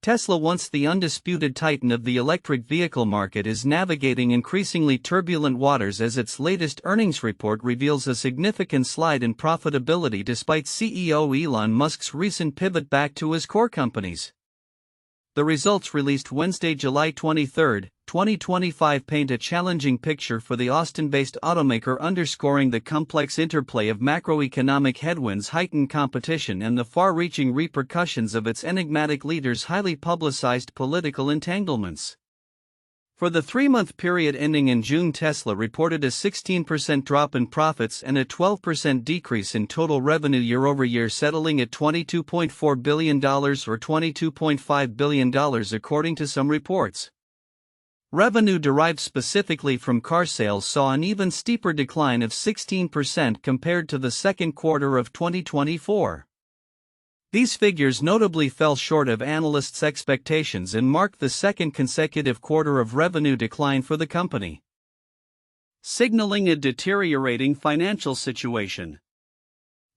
Tesla, once the undisputed titan of the electric vehicle market, is navigating increasingly turbulent waters as its latest earnings report reveals a significant slide in profitability despite CEO Elon Musk's recent pivot back to his core companies. The results released Wednesday, July 23, 2025 paint a challenging picture for the Austin-based automaker, underscoring the complex interplay of macroeconomic headwinds, heightened competition, and the far-reaching repercussions of its enigmatic leader's highly publicized political entanglements. For the three-month period ending in June, Tesla reported a 16% drop in profits and a 12% decrease in total revenue year-over-year, settling at $22.4 billion or $22.5 billion according to some reports. Revenue derived specifically from car sales saw an even steeper decline of 16% compared to the second quarter of 2024. These figures notably fell short of analysts' expectations and marked the second consecutive quarter of revenue decline for the company, signaling a deteriorating financial situation.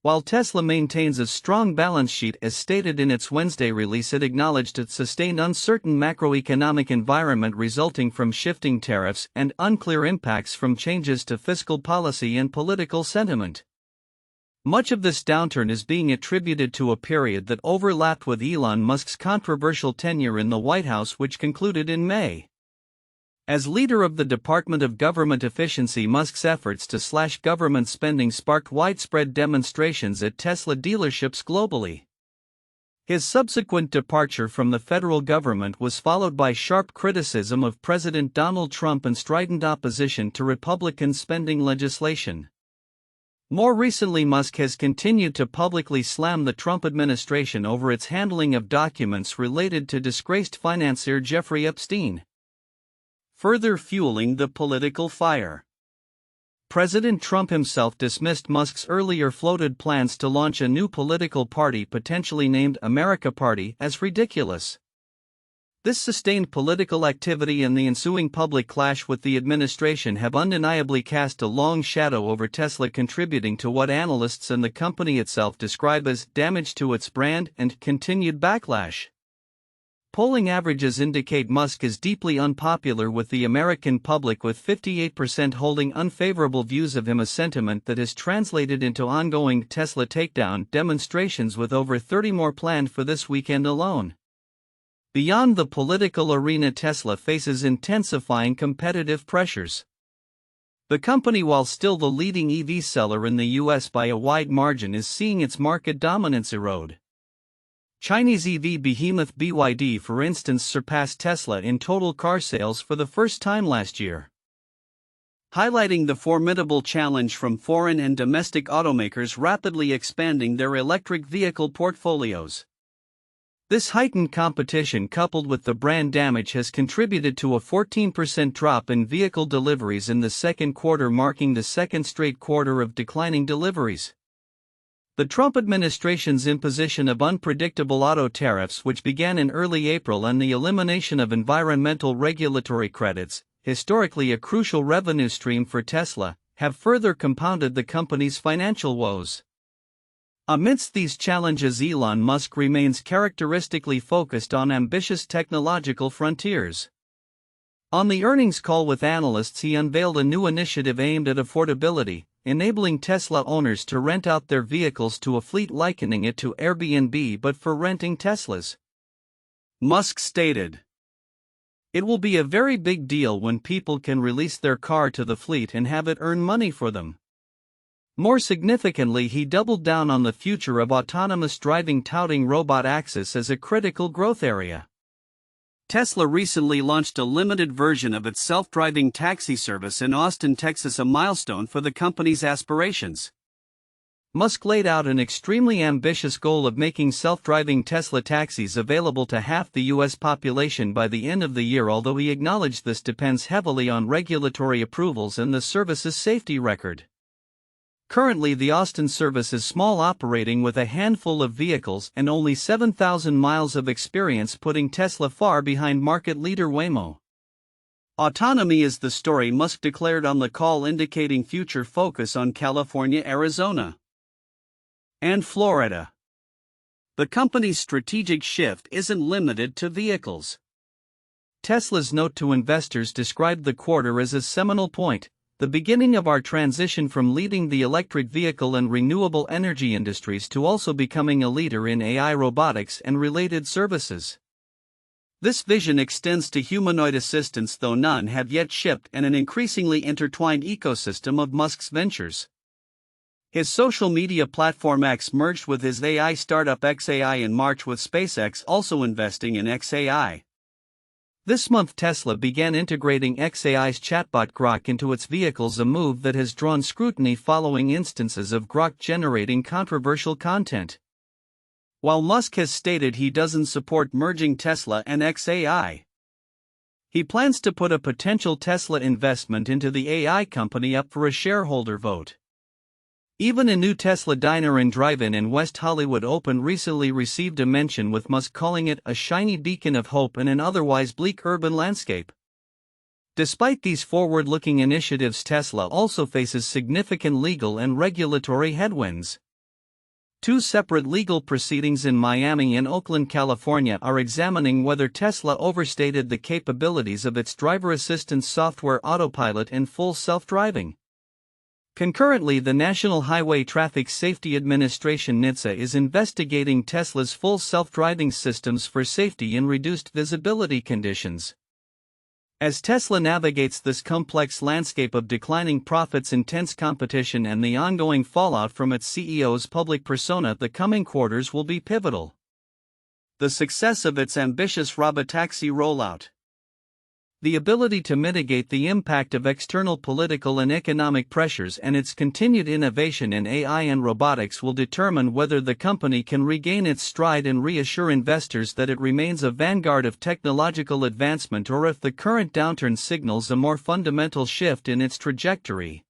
While Tesla maintains a strong balance sheet, as stated in its Wednesday release, it acknowledged its sustained uncertain macroeconomic environment resulting from shifting tariffs and unclear impacts from changes to fiscal policy and political sentiment. Much of this downturn is being attributed to a period that overlapped with Elon Musk's controversial tenure in the White House, which concluded in May. As leader of the Department of Government Efficiency, Musk's efforts to slash government spending sparked widespread demonstrations at Tesla dealerships globally. His subsequent departure from the federal government was followed by sharp criticism of President Donald Trump and strident opposition to Republican spending legislation. More recently, Musk has continued to publicly slam the Trump administration over its handling of documents related to disgraced financier Jeffrey Epstein, further fueling the political fire. President Trump himself dismissed Musk's earlier floated plans to launch a new political party, potentially named America Party, as ridiculous. This sustained political activity and the ensuing public clash with the administration have undeniably cast a long shadow over Tesla, contributing to what analysts and the company itself describe as damage to its brand and continued backlash. Polling averages indicate Musk is deeply unpopular with the American public, with 58% holding unfavorable views of him, a sentiment that has translated into ongoing Tesla takedown demonstrations, with over 30 more planned for this weekend alone. Beyond the political arena, Tesla faces intensifying competitive pressures. The company, while still the leading EV seller in the US by a wide margin, is seeing its market dominance erode. Chinese EV behemoth BYD, for instance, surpassed Tesla in total car sales for the first time last year, highlighting the formidable challenge from foreign and domestic automakers rapidly expanding their electric vehicle portfolios. This heightened competition, coupled with the brand damage, has contributed to a 14% drop in vehicle deliveries in the second quarter, marking the second straight quarter of declining deliveries. The Trump administration's imposition of unpredictable auto tariffs, which began in early April, and the elimination of environmental regulatory credits, historically a crucial revenue stream for Tesla, have further compounded the company's financial woes. Amidst these challenges, Elon Musk remains characteristically focused on ambitious technological frontiers. On the earnings call with analysts, he unveiled a new initiative aimed at affordability, enabling Tesla owners to rent out their vehicles to a fleet, likening it to Airbnb but for renting Teslas. Musk stated, "It will be a very big deal when people can release their car to the fleet and have it earn money for them." More significantly, he doubled down on the future of autonomous driving, touting robot access as a critical growth area. Tesla recently launched a limited version of its self-driving taxi service in Austin, Texas, a milestone for the company's aspirations. Musk laid out an extremely ambitious goal of making self-driving Tesla taxis available to half the U.S. population by the end of the year, although he acknowledged this depends heavily on regulatory approvals and the service's safety record. Currently, the Austin service is small, operating with a handful of vehicles and only 7,000 miles of experience, putting Tesla far behind market leader Waymo. Autonomy is the story, Musk declared on the call, indicating future focus on California, Arizona, and Florida. The company's strategic shift isn't limited to vehicles. Tesla's note to investors described the quarter as a seminal point, the beginning of our transition from leading the electric vehicle and renewable energy industries to also becoming a leader in AI robotics and related services. This vision extends to humanoid assistants, though none have yet shipped, and an increasingly intertwined ecosystem of Musk's ventures. His social media platform X merged with his AI startup XAI in March, with SpaceX also investing in XAI. This month Tesla began integrating XAI's chatbot Grok into its vehicles, a move that has drawn scrutiny following instances of Grok generating controversial content. While Musk has stated he doesn't support merging Tesla and XAI, he plans to put a potential Tesla investment into the AI company up for a shareholder vote. Even a new Tesla diner and drive-in in West Hollywood opened recently received a mention, with Musk calling it a shiny beacon of hope in an otherwise bleak urban landscape. Despite these forward-looking initiatives, Tesla also faces significant legal and regulatory headwinds. Two separate legal proceedings in Miami and Oakland, California are examining whether Tesla overstated the capabilities of its driver assistance software Autopilot and full self-driving. Concurrently, the National Highway Traffic Safety Administration (NHTSA) is investigating Tesla's full self-driving systems for safety in reduced visibility conditions. As Tesla navigates this complex landscape of declining profits, intense competition, and the ongoing fallout from its CEO's public persona, the coming quarters will be pivotal. The success of its ambitious robotaxi rollout, the ability to mitigate the impact of external political and economic pressures, and its continued innovation in AI and robotics will determine whether the company can regain its stride and reassure investors that it remains a vanguard of technological advancement, or if the current downturn signals a more fundamental shift in its trajectory.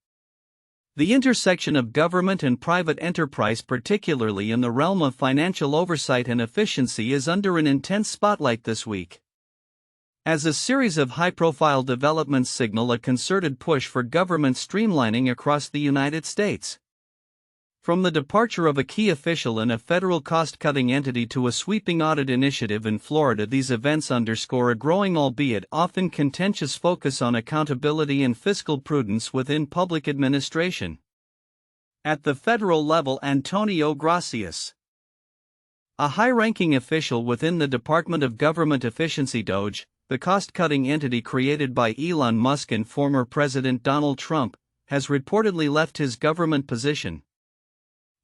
The intersection of government and private enterprise, particularly in the realm of financial oversight and efficiency, is under an intense spotlight this week, as a series of high-profile developments signal a concerted push for government streamlining across the United States. From the departure of a key official in a federal cost-cutting entity to a sweeping audit initiative in Florida, these events underscore a growing, albeit often contentious, focus on accountability and fiscal prudence within public administration. At the federal level, Antonio Gracias, a high-ranking official within the Department of Government Efficiency (DOGE), the cost-cutting entity created by Elon Musk and former President Donald Trump, has reportedly left his government position.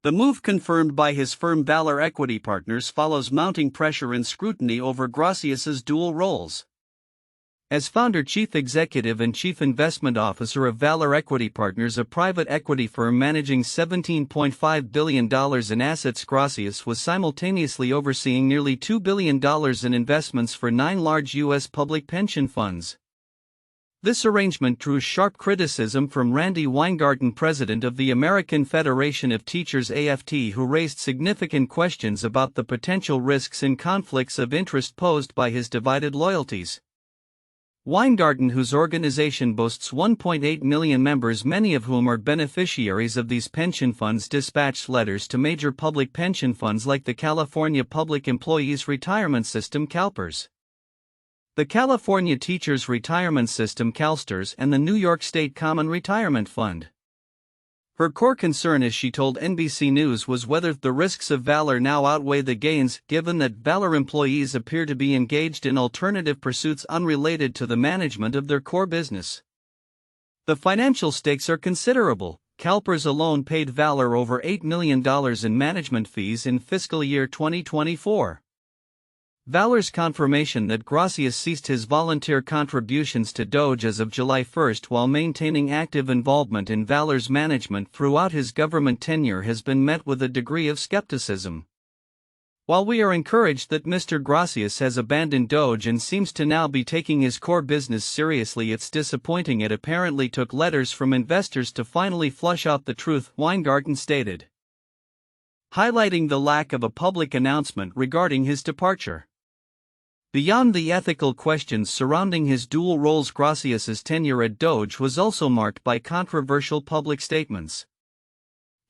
The move, confirmed by his firm Valor Equity Partners, follows mounting pressure and scrutiny over Gracias's dual roles. As founder, chief executive, and chief investment officer of Valor Equity Partners, a private equity firm managing $17.5 billion in assets, Gracias was simultaneously overseeing nearly $2 billion in investments for 9 large U.S. public pension funds. This arrangement drew sharp criticism from Randy Weingarten, president of the American Federation of Teachers (AFT), who raised significant questions about the potential risks and conflicts of interest posed by his divided loyalties. Weingarten, whose organization boasts 1.8 million members, many of whom are beneficiaries of these pension funds, dispatched letters to major public pension funds like the California Public Employees Retirement System (CalPERS), the California Teachers Retirement System (CalSTRS), and the New York State Common Retirement Fund. Her core concern, as she told NBC News, was whether the risks of Valor now outweigh the gains, given that Valor employees appear to be engaged in alternative pursuits unrelated to the management of their core business. The financial stakes are considerable. CalPERS alone paid Valor over $8 million in management fees in fiscal year 2024. Valor's confirmation that Gracias ceased his volunteer contributions to DOGE as of July 1 while maintaining active involvement in Valor's management throughout his government tenure has been met with a degree of skepticism. While we are encouraged that Mr. Gracias has abandoned DOGE and seems to now be taking his core business seriously, it's disappointing it apparently took letters from investors to finally flush out the truth, Weingarten stated, highlighting the lack of a public announcement regarding his departure. Beyond the ethical questions surrounding his dual roles, Gracias's tenure at DOGE was also marked by controversial public statements.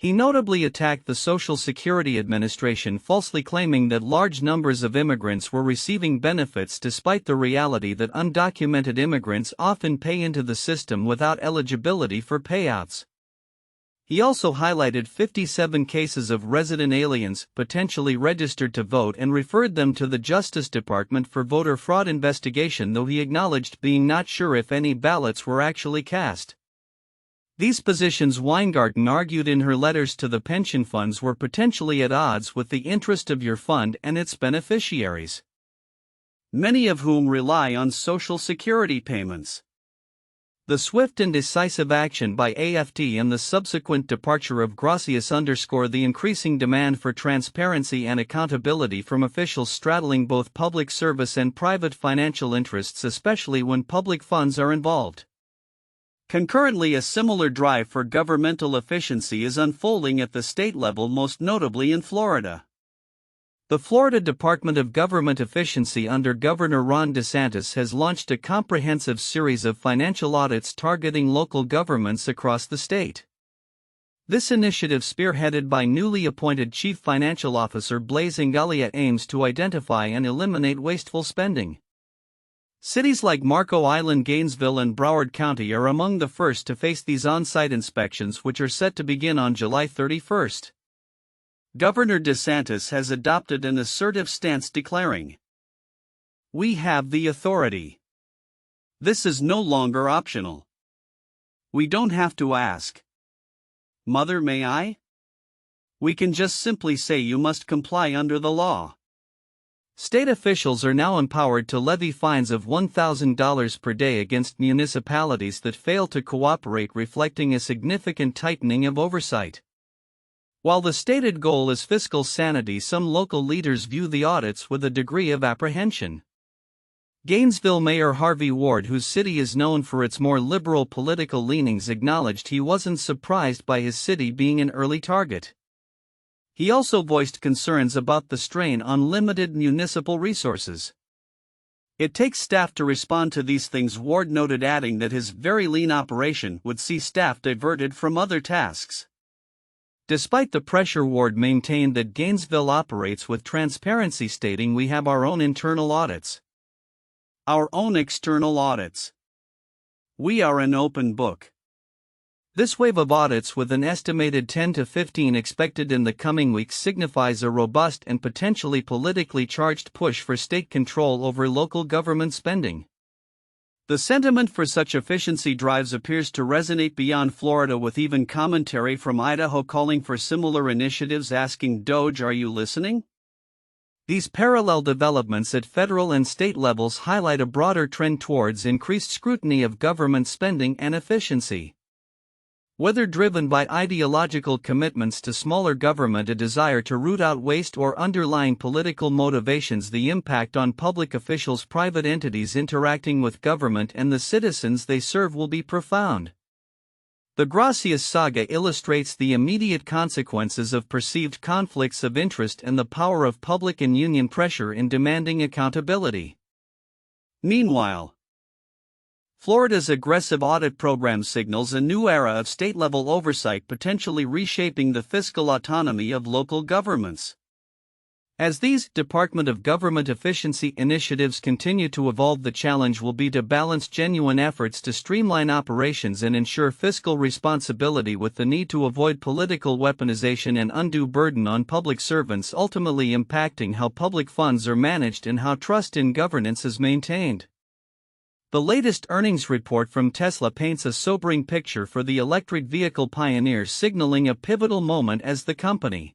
He notably attacked the Social Security Administration, falsely claiming that large numbers of immigrants were receiving benefits despite the reality that undocumented immigrants often pay into the system without eligibility for payouts. He also highlighted 57 cases of resident aliens potentially registered to vote and referred them to the Justice Department for voter fraud investigation, though he acknowledged being not sure if any ballots were actually cast. These positions, Weingarten argued in her letters to the pension funds, were potentially at odds with the interest of your fund and its beneficiaries, many of whom rely on Social Security payments. The swift and decisive action by AFT and the subsequent departure of Gracias underscore the increasing demand for transparency and accountability from officials straddling both public service and private financial interests, especially when public funds are involved. Concurrently, a similar drive for governmental efficiency is unfolding at the state level, most notably in Florida. The Florida Department of Government Efficiency under Governor Ron DeSantis has launched a comprehensive series of financial audits targeting local governments across the state. This initiative, spearheaded by newly appointed Chief Financial Officer Blaise Ngalia, aims to identify and eliminate wasteful spending. Cities like Marco Island, Gainesville, and Broward County are among the first to face these on-site inspections, which are set to begin on July 31. Governor DeSantis has adopted an assertive stance, declaring, "We have the authority. This is no longer optional. We don't have to ask, 'Mother, may I?' We can just simply say you must comply under the law." State officials are now empowered to levy fines of $1,000 per day against municipalities that fail to cooperate, reflecting a significant tightening of oversight. While the stated goal is fiscal sanity, some local leaders view the audits with a degree of apprehension. Gainesville Mayor Harvey Ward, whose city is known for its more liberal political leanings, acknowledged he wasn't surprised by his city being an early target. He also voiced concerns about the strain on limited municipal resources. "It takes staff to respond to these things," Ward noted, adding that his very lean operation would see staff diverted from other tasks. Despite the pressure, Ward maintained that Gainesville operates with transparency, stating, "We have our own internal audits, our own external audits. We are an open book." This wave of audits, with an estimated 10 to 15 expected in the coming weeks, signifies a robust and potentially politically charged push for state control over local government spending. The sentiment for such efficiency drives appears to resonate beyond Florida, with even commentary from Idaho calling for similar initiatives, asking DOJ, "Are you listening?" These parallel developments at federal and state levels highlight a broader trend towards increased scrutiny of government spending and efficiency. Whether driven by ideological commitments to smaller government, a desire to root out waste, or underlying political motivations, the impact on public officials, private entities interacting with government, and the citizens they serve will be profound. The Gracias saga illustrates the immediate consequences of perceived conflicts of interest and the power of public and union pressure in demanding accountability. Meanwhile, Florida's aggressive audit program signals a new era of state-level oversight, potentially reshaping the fiscal autonomy of local governments. As these Department of Government Efficiency initiatives continue to evolve, the challenge will be to balance genuine efforts to streamline operations and ensure fiscal responsibility with the need to avoid political weaponization and undue burden on public servants, ultimately impacting how public funds are managed and how trust in governance is maintained. The latest earnings report from Tesla paints a sobering picture for the electric vehicle pioneer, signaling a pivotal moment as the company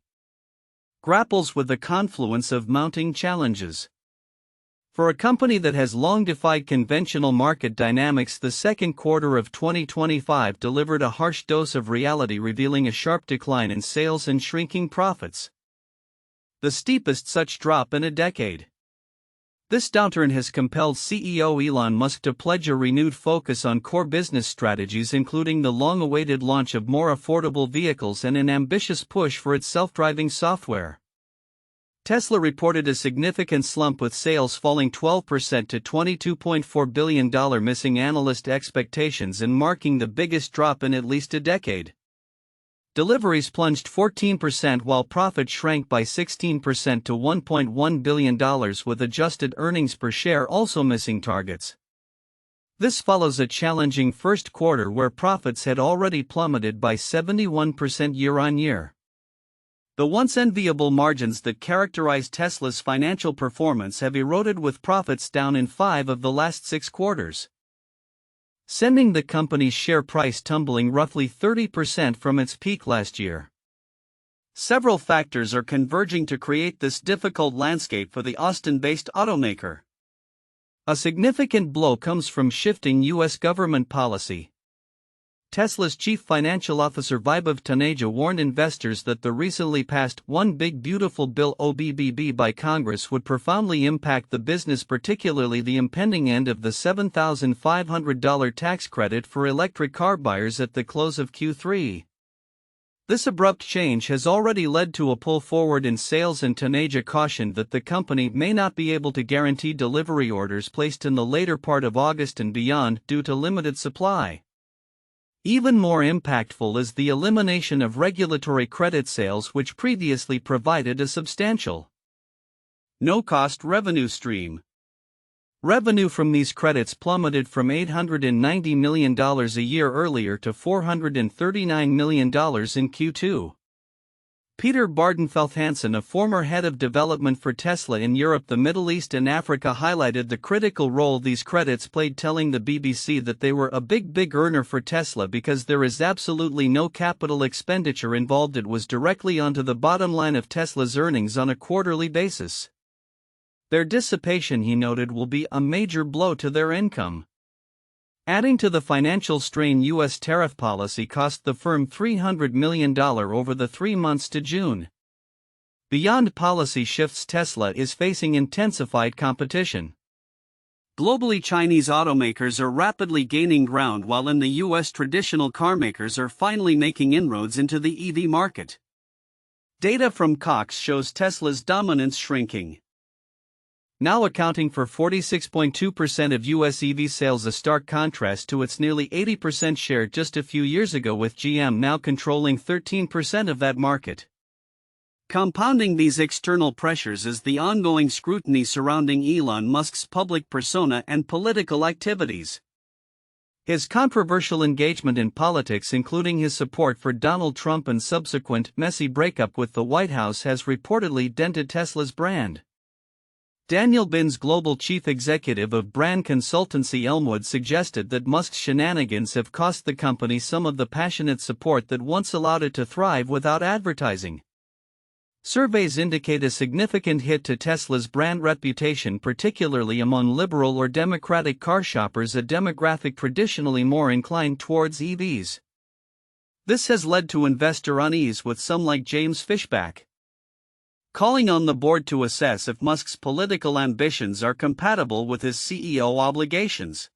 grapples with the confluence of mounting challenges. For a company that has long defied conventional market dynamics, the second quarter of 2025 delivered a harsh dose of reality, revealing a sharp decline in sales and shrinking profits, the steepest such drop in a decade. This downturn has compelled CEO Elon Musk to pledge a renewed focus on core business strategies, including the long-awaited launch of more affordable vehicles and an ambitious push for its self-driving software. Tesla reported a significant slump, with sales falling 12% to $22.4 billion, missing analyst expectations and marking the biggest drop in at least a decade. Deliveries plunged 14% while profit shrank by 16% to $1.1 billion, with adjusted earnings per share also missing targets. This follows a challenging first quarter where profits had already plummeted by 71% year-on-year. The once enviable margins that characterize Tesla's financial performance have eroded, with profits down in 5 of the last 6 quarters, sending the company's share price tumbling roughly 30% from its peak last year. Several factors are converging to create this difficult landscape for the Austin-based automaker. A significant blow comes from shifting U.S. government policy. Tesla's chief financial officer Vaibhav Taneja warned investors that the recently passed One Big Beautiful Bill (OBBB) by Congress would profoundly impact the business, particularly the impending end of the $7,500 tax credit for electric car buyers at the close of Q3. This abrupt change has already led to a pull forward in sales, and Taneja cautioned that the company may not be able to guarantee delivery orders placed in the later part of August and beyond due to limited supply. Even more impactful is the elimination of regulatory credit sales, which previously provided a substantial no-cost revenue stream. Revenue from these credits plummeted from $890 million a year earlier to $439 million in Q2. Peter Bardenfeld-Hansen, a former head of development for Tesla in Europe, the Middle East and Africa, highlighted the critical role these credits played, telling the BBC that they were a big earner for Tesla because there is absolutely no capital expenditure involved. It was directly onto the bottom line of Tesla's earnings on a quarterly basis. Their dissipation, he noted, will be a major blow to their income. Adding to the financial strain, U.S. tariff policy cost the firm $300 million over the 3 months to June. Beyond policy shifts, Tesla is facing intensified competition. Globally, Chinese automakers are rapidly gaining ground, while in the U.S. traditional carmakers are finally making inroads into the EV market. Data from Cox shows Tesla's dominance shrinking, now accounting for 46.2% of U.S. EV sales, a stark contrast to its nearly 80% share just a few years ago, with GM now controlling 13% of that market. Compounding these external pressures is the ongoing scrutiny surrounding Elon Musk's public persona and political activities. His controversial engagement in politics, including his support for Donald Trump and subsequent messy breakup with the White House, has reportedly dented Tesla's brand. Daniel Binns, global chief executive of brand consultancy Elmwood, suggested that Musk's shenanigans have cost the company some of the passionate support that once allowed it to thrive without advertising. Surveys indicate a significant hit to Tesla's brand reputation, particularly among liberal or democratic car shoppers, a demographic traditionally more inclined towards EVs. This has led to investor unease, with some like James Fishback calling on the board to assess if Musk's political ambitions are compatible with his CEO obligations.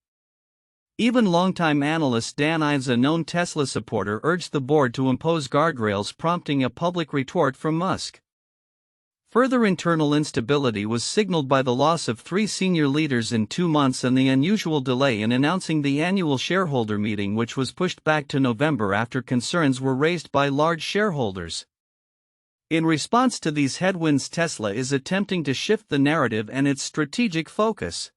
Even longtime analyst Dan Ives, a known Tesla supporter, urged the board to impose guardrails, prompting a public retort from Musk. Further internal instability was signaled by the loss of 3 senior leaders in 2 months and the unusual delay in announcing the annual shareholder meeting, which was pushed back to November after concerns were raised by large shareholders. In response to these headwinds, Tesla is attempting to shift the narrative and its strategic focus.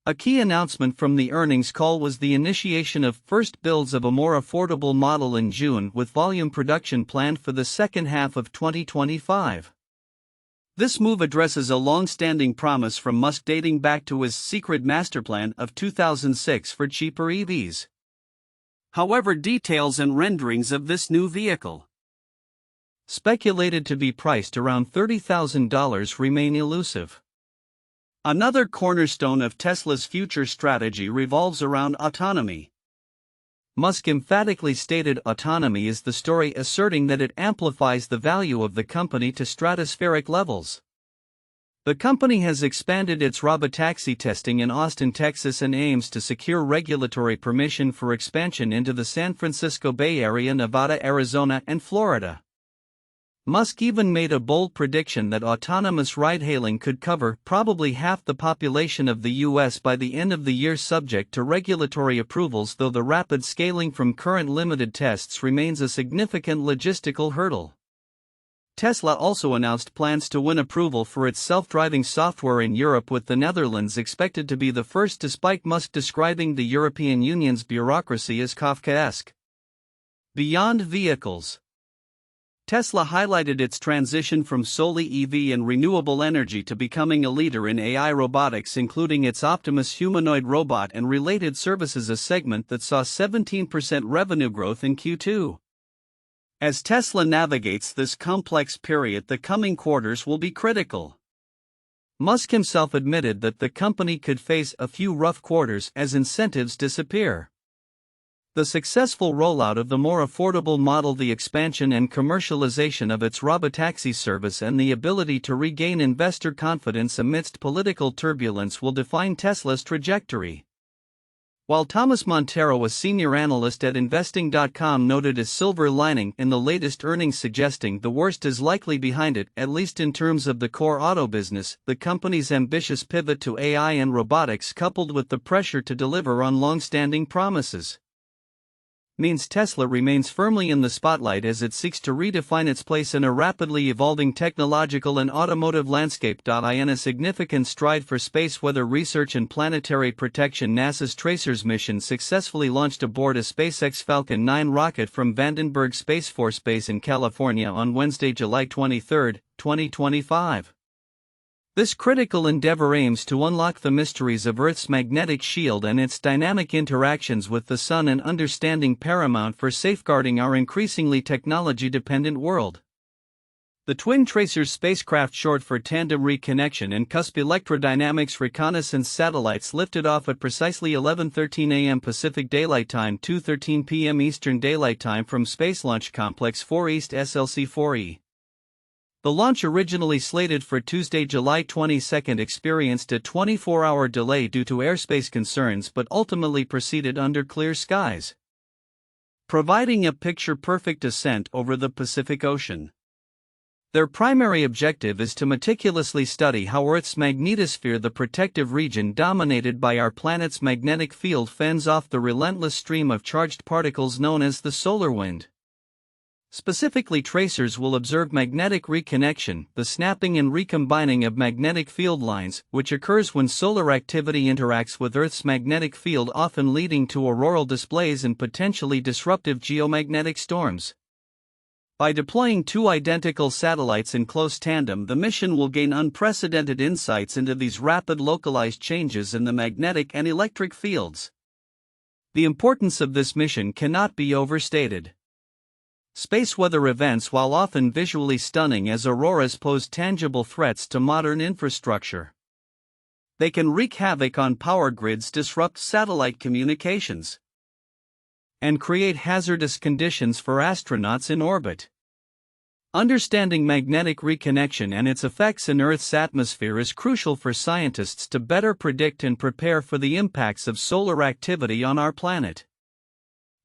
A key announcement from the earnings call was the initiation of first builds of a more affordable model in June, with volume production planned for the second half of 2025. This move addresses a long-standing promise from Musk dating back to his secret master plan of 2006 for cheaper EVs. However, details and renderings of this new vehicle, speculated to be priced around $30,000, remain elusive. Another cornerstone of Tesla's future strategy revolves around autonomy. Musk emphatically stated autonomy is the story, asserting that it amplifies the value of the company to stratospheric levels. The company has expanded its robotaxi testing in Austin, Texas, and aims to secure regulatory permission for expansion into the San Francisco Bay Area, Nevada, Arizona, and Florida. Musk even made a bold prediction that autonomous ride-hailing could cover probably half the population of the US by the end of the year, subject to regulatory approvals, though the rapid scaling from current limited tests remains a significant logistical hurdle. Tesla also announced plans to win approval for its self-driving software in Europe, with the Netherlands expected to be the first, despite Musk describing the European Union's bureaucracy as Kafkaesque. Beyond vehicles, Tesla highlighted its transition from solely EV and renewable energy to becoming a leader in AI robotics, including its Optimus humanoid robot and related services, a segment that saw 17% revenue growth in Q2. As Tesla navigates this complex period, the coming quarters will be critical. Musk himself admitted that the company could face a few rough quarters as incentives disappear. The successful rollout of the more affordable model, the expansion and commercialization of its robotaxi service, and the ability to regain investor confidence amidst political turbulence will define Tesla's trajectory. While Thomas Montero, a senior analyst at Investing.com, noted a silver lining in the latest earnings, suggesting the worst is likely behind it, at least in terms of the core auto business, the company's ambitious pivot to AI and robotics, coupled with the pressure to deliver on long-standing promises, means Tesla remains firmly in the spotlight as it seeks to redefine its place in a rapidly evolving technological and automotive landscape. In a significant stride for space weather research and planetary protection, NASA's Tracers mission successfully launched aboard a SpaceX Falcon 9 rocket from Vandenberg Space Force Base in California on Wednesday, July 23, 2025. This critical endeavor aims to unlock the mysteries of Earth's magnetic shield and its dynamic interactions with the Sun, an understanding paramount for safeguarding our increasingly technology-dependent world. The twin Tracers spacecraft, short for Tandem Reconnection and Cusp Electrodynamics Reconnaissance satellites, lifted off at precisely 11:13 a.m. Pacific Daylight Time, 2:13 p.m. Eastern Daylight Time from Space Launch Complex 4 East SLC-4E. The launch, originally slated for Tuesday, July 22, experienced a 24-hour delay due to airspace concerns, but ultimately proceeded under clear skies, providing a picture-perfect descent over the Pacific Ocean. Their primary objective is to meticulously study how Earth's magnetosphere, the protective region dominated by our planet's magnetic field, fends off the relentless stream of charged particles known as the solar wind. Specifically, tracers will observe magnetic reconnection, the snapping and recombining of magnetic field lines, which occurs when solar activity interacts with Earth's magnetic field, often leading to auroral displays and potentially disruptive geomagnetic storms. By deploying two identical satellites in close tandem, the mission will gain unprecedented insights into these rapid localized changes in the magnetic and electric fields. The importance of this mission cannot be overstated. Space weather events, while often visually stunning as auroras, pose tangible threats to modern infrastructure. They can wreak havoc on power grids, disrupt satellite communications, and create hazardous conditions for astronauts in orbit. Understanding magnetic reconnection and its effects in Earth's atmosphere is crucial for scientists to better predict and prepare for the impacts of solar activity on our planet.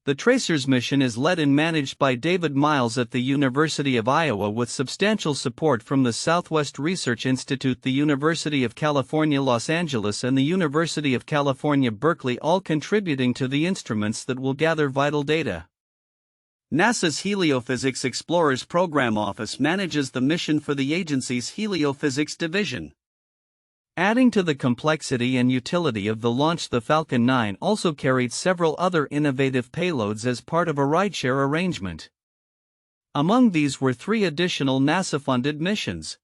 The Tracers mission is led and managed by David Miles at the University of Iowa, with substantial support from the Southwest Research Institute, the University of California, Los Angeles, and the University of California, Berkeley, all contributing to the instruments that will gather vital data. NASA's Heliophysics Explorers Program Office manages the mission for the agency's Heliophysics Division. Adding to the complexity and utility of the launch, the Falcon 9 also carried several other innovative payloads as part of a rideshare arrangement. Among these were 3 additional NASA-funded missions.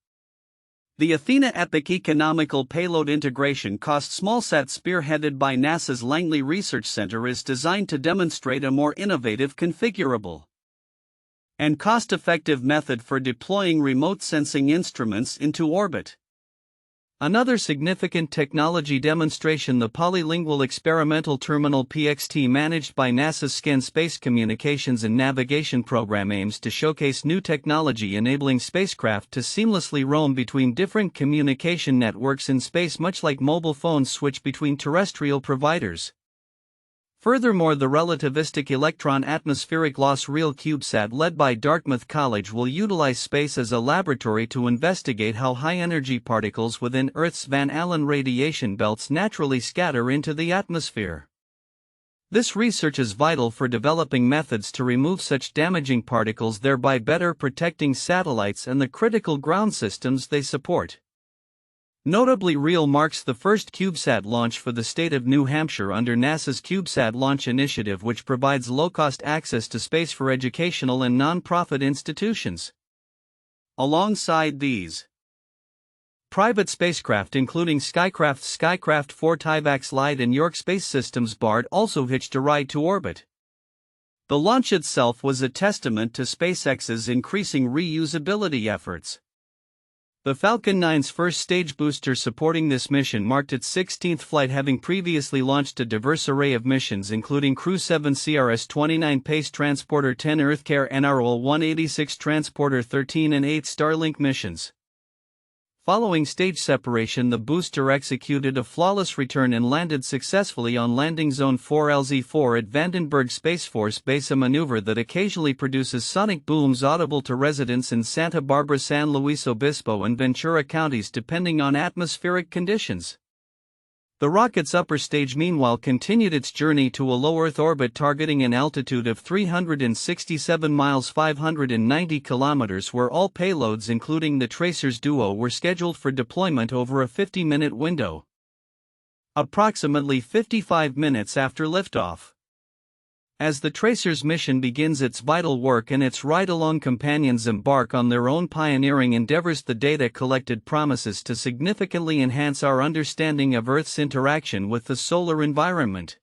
The Athena Epic Economical Payload Integration Cost Smallsat, spearheaded by NASA's Langley Research Center, is designed to demonstrate a more innovative, configurable, and cost-effective method for deploying remote sensing instruments into orbit. Another significant technology demonstration, the Polylingual Experimental Terminal (PXT), managed by NASA's SCAN Space Communications and Navigation Program, aims to showcase new technology enabling spacecraft to seamlessly roam between different communication networks in space, much like mobile phones switch between terrestrial providers. Furthermore, the relativistic electron atmospheric loss real CubeSat led by Dartmouth College will utilize space as a laboratory to investigate how high-energy particles within Earth's Van Allen radiation belts naturally scatter into the atmosphere. This research is vital for developing methods to remove such damaging particles, thereby better protecting satellites and the critical ground systems they support. Notably, REAL marks the first CubeSat launch for the state of New Hampshire under NASA's CubeSat launch initiative, which provides low-cost access to space for educational and non-profit institutions. Alongside these private spacecraft, including Skycraft 4 Tyvax Light and York Space Systems BARD, also hitched a ride to orbit. The launch itself was a testament to SpaceX's increasing reusability efforts. The Falcon 9's first stage booster supporting this mission marked its 16th flight, having previously launched a diverse array of missions including Crew 7 CRS-29 Pace Transporter 10 EarthCare NROL 186 Transporter 13 and 8 Starlink missions. Following stage separation, the booster executed a flawless return and landed successfully on Landing Zone 4LZ4 at Vandenberg Space Force Base, a maneuver that occasionally produces sonic booms audible to residents in Santa Barbara, San Luis Obispo, and Ventura counties depending on atmospheric conditions. The rocket's upper stage meanwhile continued its journey to a low Earth orbit targeting an altitude of 367 miles 590 kilometers, where all payloads including the Tracers duo were scheduled for deployment over a 50-minute window. Approximately 55 minutes after liftoff. As the Tracers mission begins its vital work and its ride-along companions embark on their own pioneering endeavors, the data collected promises to significantly enhance our understanding of Earth's interaction with the solar environment.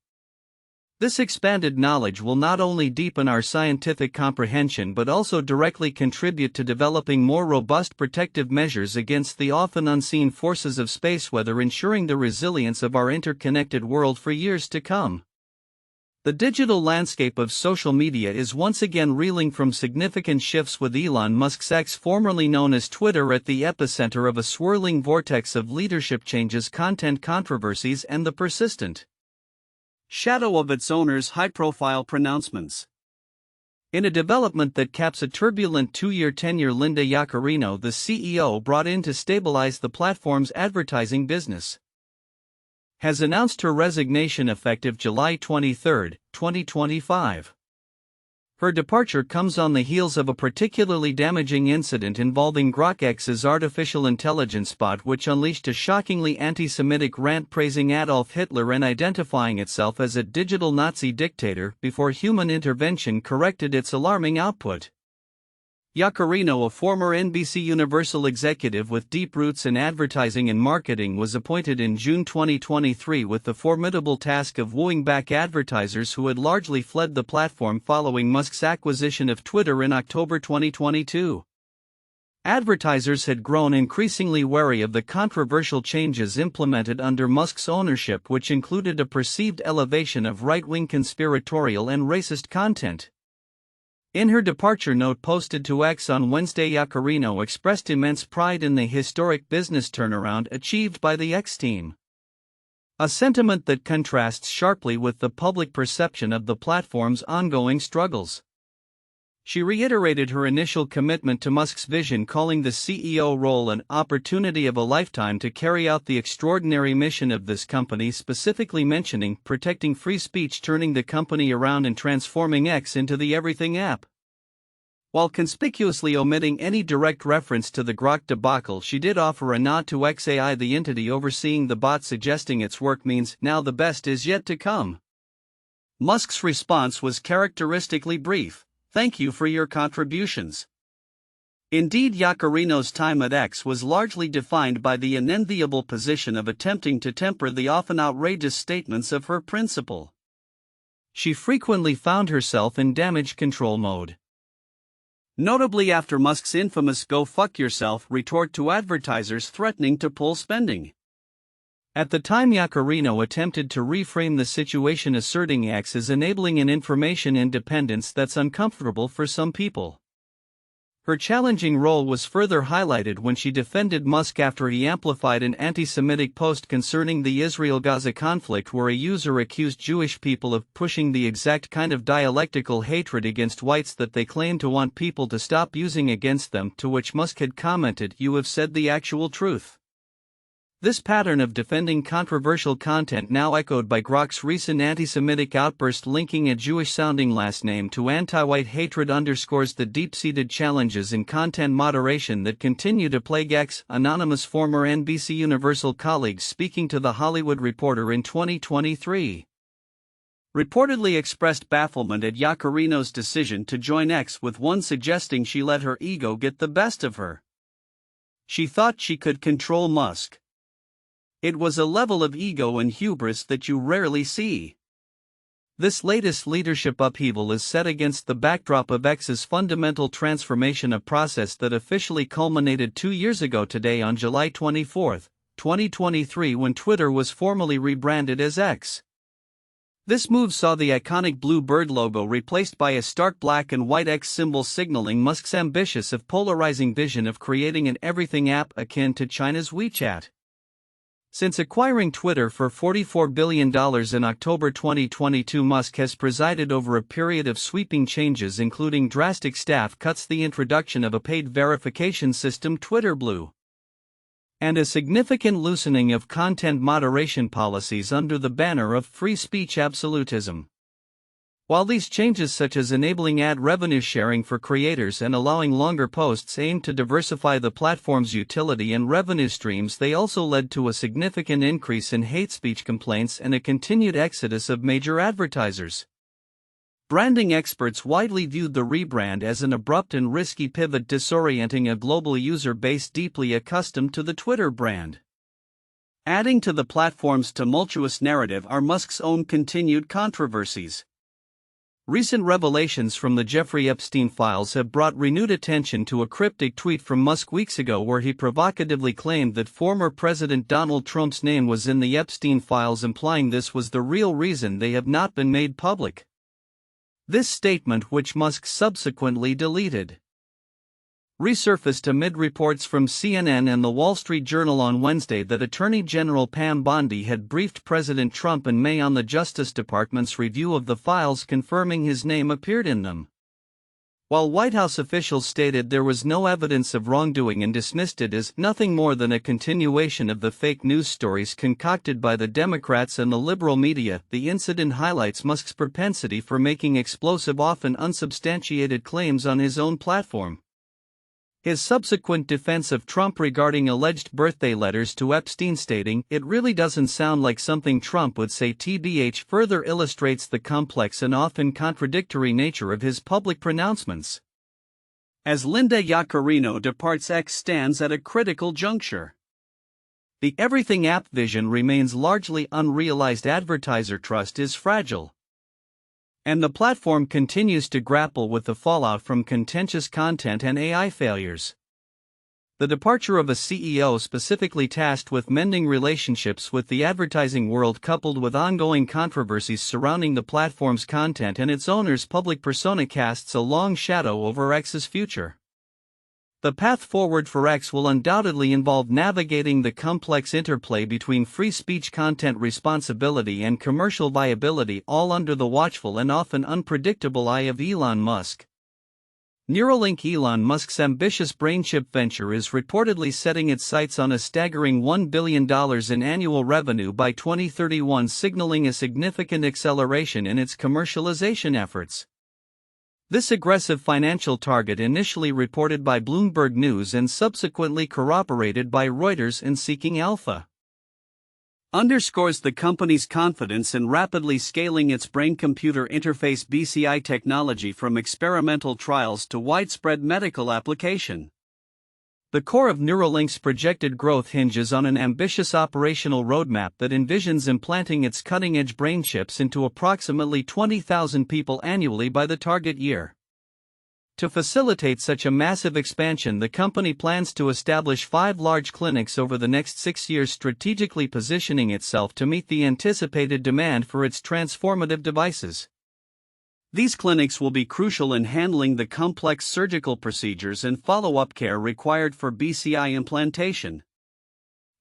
This expanded knowledge will not only deepen our scientific comprehension but also directly contribute to developing more robust protective measures against the often unseen forces of space weather, ensuring the resilience of our interconnected world for years to come. The digital landscape of social media is once again reeling from significant shifts, with Elon Musk's X, formerly known as Twitter, at the epicenter of a swirling vortex of leadership changes, content controversies, and the persistent shadow of its owner's high-profile pronouncements. In a development that caps a turbulent 2-year tenure, Linda Yaccarino, the CEO brought in to stabilize the platform's advertising business, has announced her resignation effective July 23, 2025. Her departure comes on the heels of a particularly damaging incident involving Grok X's artificial intelligence bot, which unleashed a shockingly anti-Semitic rant praising Adolf Hitler and identifying itself as a digital Nazi dictator before human intervention corrected its alarming output. Yaccarino, a former NBC Universal executive with deep roots in advertising and marketing, was appointed in June 2023 with the formidable task of wooing back advertisers who had largely fled the platform following Musk's acquisition of Twitter in October 2022. Advertisers had grown increasingly wary of the controversial changes implemented under Musk's ownership, which included a perceived elevation of right-wing conspiratorial and racist content. In her departure note posted to X on Wednesday, Yaccarino expressed immense pride in the historic business turnaround achieved by the X team, a sentiment that contrasts sharply with the public perception of the platform's ongoing struggles. She reiterated her initial commitment to Musk's vision, calling the CEO role an opportunity of a lifetime to carry out the extraordinary mission of this company, specifically mentioning protecting free speech, turning the company around, and transforming X into the everything app. While conspicuously omitting any direct reference to the Grok debacle, she did offer a nod to XAI, the entity overseeing the bot, suggesting its work means now the best is yet to come. Musk's response was characteristically brief: "Thank you for your contributions." Indeed, Yaccarino's time at X was largely defined by the unenviable position of attempting to temper the often outrageous statements of her principal. She frequently found herself in damage control mode, notably after Musk's infamous "go fuck yourself" retort to advertisers threatening to pull spending. At the time, Yaccarino attempted to reframe the situation, asserting X is enabling an information independence that's uncomfortable for some people. Her challenging role was further highlighted when she defended Musk after he amplified an anti-Semitic post concerning the Israel-Gaza conflict, where a user accused Jewish people of pushing the exact kind of dialectical hatred against whites that they claim to want people to stop using against them, to which Musk had commented, "You have said the actual truth." This pattern of defending controversial content, now echoed by Grok's recent anti-Semitic outburst linking a Jewish-sounding last name to anti-white hatred, underscores the deep-seated challenges in content moderation that continue to plague X. Anonymous former NBC Universal colleagues speaking to The Hollywood Reporter in 2023 reportedly expressed bafflement at Yaccarino's decision to join X, with one suggesting she let her ego get the best of her. She thought she could control Musk. It was a level of ego and hubris that you rarely see. This latest leadership upheaval is set against the backdrop of X's fundamental transformation, a process that officially culminated 2 years ago today on July 24, 2023, when Twitter was formally rebranded as X. This move saw the iconic blue bird logo replaced by a stark black and white X symbol, signaling Musk's ambitious and polarizing vision of creating an everything app akin to China's WeChat. Since acquiring Twitter for $44 billion in October 2022, Musk has presided over a period of sweeping changes, including drastic staff cuts, the introduction of a paid verification system, Twitter Blue, and a significant loosening of content moderation policies under the banner of free speech absolutism. While these changes, such as enabling ad revenue sharing for creators and allowing longer posts, aim to diversify the platform's utility and revenue streams, they also led to a significant increase in hate speech complaints and a continued exodus of major advertisers. Branding experts widely viewed the rebrand as an abrupt and risky pivot, disorienting a global user base deeply accustomed to the Twitter brand. Adding to the platform's tumultuous narrative are Musk's own continued controversies. Recent revelations from the Jeffrey Epstein files have brought renewed attention to a cryptic tweet from Musk weeks ago, where he provocatively claimed that former President Donald Trump's name was in the Epstein files, implying this was the real reason they have not been made public. This statement, which Musk subsequently deleted, resurfaced amid reports from CNN and the Wall Street Journal on Wednesday that Attorney General Pam Bondi had briefed President Trump in May on the Justice Department's review of the files, confirming his name appeared in them. While White House officials stated there was no evidence of wrongdoing and dismissed it as nothing more than a continuation of the fake news stories concocted by the Democrats and the liberal media, the incident highlights Musk's propensity for making explosive, often unsubstantiated claims on his own platform. His subsequent defense of Trump regarding alleged birthday letters to Epstein, stating, "It really doesn't sound like something Trump would say," tbh, further illustrates the complex and often contradictory nature of his public pronouncements. As Linda Yaccarino departs, X stands at a critical juncture. The everything app vision remains largely unrealized, advertiser trust is fragile, and the platform continues to grapple with the fallout from contentious content and AI failures. The departure of a CEO specifically tasked with mending relationships with the advertising world, coupled with ongoing controversies surrounding the platform's content and its owner's public persona, casts a long shadow over X's future. The path forward for X will undoubtedly involve navigating the complex interplay between free speech, content responsibility, and commercial viability, all under the watchful and often unpredictable eye of Elon Musk. Neuralink, Elon Musk's ambitious brainchip venture, is reportedly setting its sights on a staggering $1 billion in annual revenue by 2031, signaling a significant acceleration in its commercialization efforts. This aggressive financial target, initially reported by Bloomberg News and subsequently corroborated by Reuters and Seeking Alpha, underscores the company's confidence in rapidly scaling its brain-computer interface (BCI) technology from experimental trials to widespread medical application. The core of Neuralink's projected growth hinges on an ambitious operational roadmap that envisions implanting its cutting-edge brain chips into approximately 20,000 people annually by the target year. To facilitate such a massive expansion, the company plans to establish 5 large clinics over the next 6 years, strategically positioning itself to meet the anticipated demand for its transformative devices. These clinics will be crucial in handling the complex surgical procedures and follow-up care required for BCI implantation.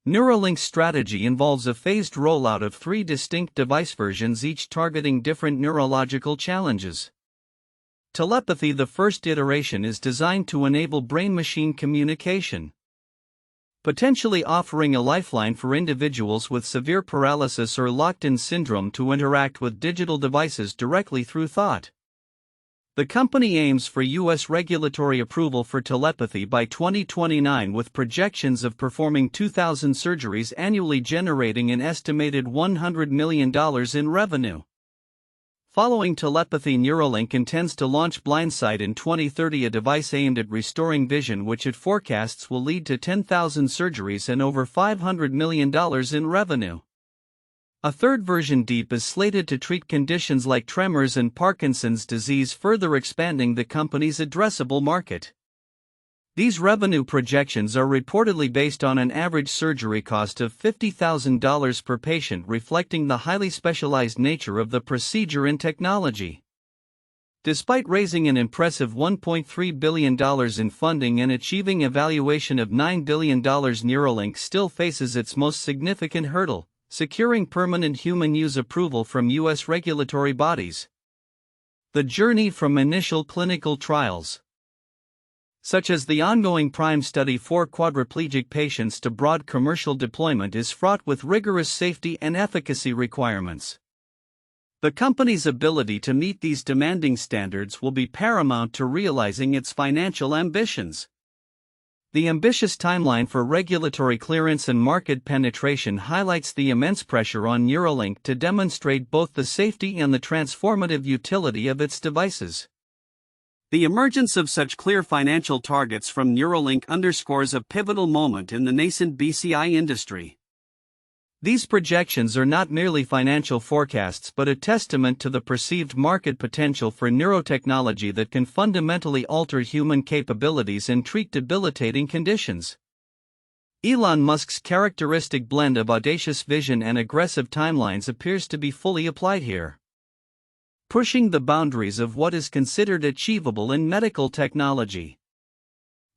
Neuralink's strategy involves a phased rollout of 3 distinct device versions, each targeting different neurological challenges. Telepathy: the first iteration is designed to enable brain-machine communication, potentially offering a lifeline for individuals with severe paralysis or locked-in syndrome to interact with digital devices directly through thought. The company aims for U.S. regulatory approval for telepathy by 2029, with projections of performing 2,000 surgeries annually, generating an estimated $100 million in revenue. Following telepathy, Neuralink intends to launch Blindsight in 2030, a device aimed at restoring vision which it forecasts will lead to 10,000 surgeries and over $500 million in revenue. A third version, Deep, is slated to treat conditions like tremors and Parkinson's disease, further expanding the company's addressable market. These revenue projections are reportedly based on an average surgery cost of $50,000 per patient, reflecting the highly specialized nature of the procedure and technology. Despite raising an impressive $1.3 billion in funding and achieving a valuation of $9 billion, Neuralink still faces its most significant hurdle: securing permanent human use approval from U.S. regulatory bodies. The journey from initial clinical trials, such as the ongoing PRIME study for quadriplegic patients, to broad commercial deployment, is fraught with rigorous safety and efficacy requirements. The company's ability to meet these demanding standards will be paramount to realizing its financial ambitions. The ambitious timeline for regulatory clearance and market penetration highlights the immense pressure on Neuralink to demonstrate both the safety and the transformative utility of its devices. The emergence of such clear financial targets from Neuralink underscores a pivotal moment in the nascent BCI industry. These projections are not merely financial forecasts but a testament to the perceived market potential for neurotechnology that can fundamentally alter human capabilities and treat debilitating conditions. Elon Musk's characteristic blend of audacious vision and aggressive timelines appears to be fully applied here, pushing the boundaries of what is considered achievable in medical technology.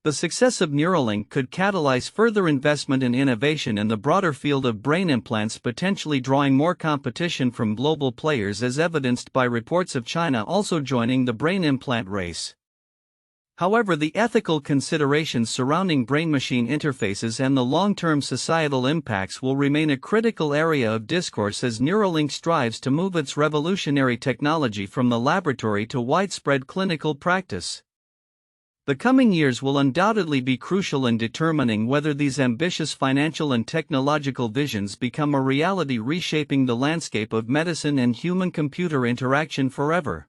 The success of Neuralink could catalyze further investment and innovation in the broader field of brain implants, potentially drawing more competition from global players, as evidenced by reports of China also joining the brain implant race. However, the ethical considerations surrounding brain-machine interfaces and the long-term societal impacts will remain a critical area of discourse as Neuralink strives to move its revolutionary technology from the laboratory to widespread clinical practice. The coming years will undoubtedly be crucial in determining whether these ambitious financial and technological visions become a reality, reshaping the landscape of medicine and human-computer interaction forever.